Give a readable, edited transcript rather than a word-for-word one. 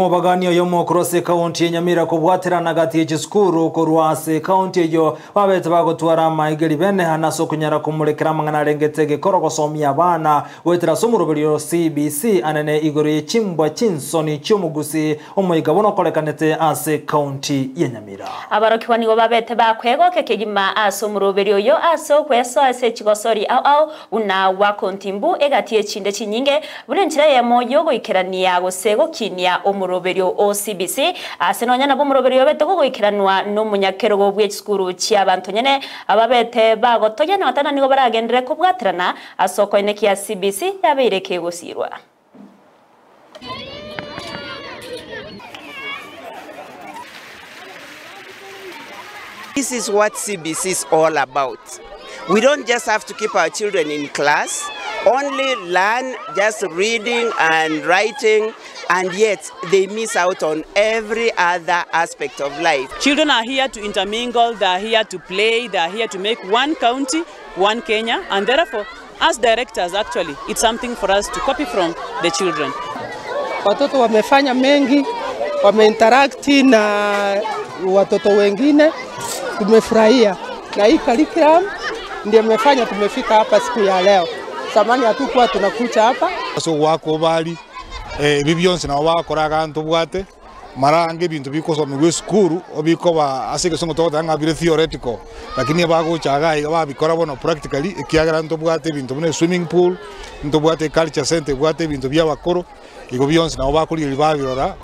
Mubaganio yomo cross county ya Nyamira kubwaterana gati y'ekisukuru korwase county yo babete bagotwara maigeri bene hanaso kunyara kumurekera mangana rengete gekoro gosomya abana wetera somurubiryo CBC anene igoro y'ekimbwa cy'insoni cy'umugusii omuyigabono kolekanete ase county ya Nyamira. Abarokiwa nigo babete bakwego kekegima aso murubiryo yo aso kweso ase chigosori au una wakontimbu egati echinde chinyinge burenchira ya moyo goikerania gosego kinia muroberio o CBC asenonya nabo muroberio beto goikiranwa no munyakerogo bw'ekisukuru cy'abantu nyene ababete bagotoye n'atana nigo baragendere kubwaterana asoko eneki ya CBC yaberekeye gusirwa. This is what CBC is all about. We don't just have to keep our children in class, only learn just reading and writing, and yet they miss out on every other aspect of life. Children are here to intermingle, they are here to play, they are here to make one county, one Kenya, and therefore, as directors actually, it's something for us to copy from the children. Watoto wamefanya mengi, wameinterakti na watoto wengine, tumefurahia. Na hii curriculum ndiyo mmefanya tumefika hapa siku ya leo. Samani hatukuwa tunakucha hapa. So wako bali bibionse na wakoraga ntubwate marange bintu bikosoma gwe skuru obiko ba asike songo tota ngabire theoretical lakini abagochaga babikora bono practically ikiagara ntubwate bintu bune swimming pool ntubwate culture center bwate bintu bya bakoro igo bionse na bakuri babirora.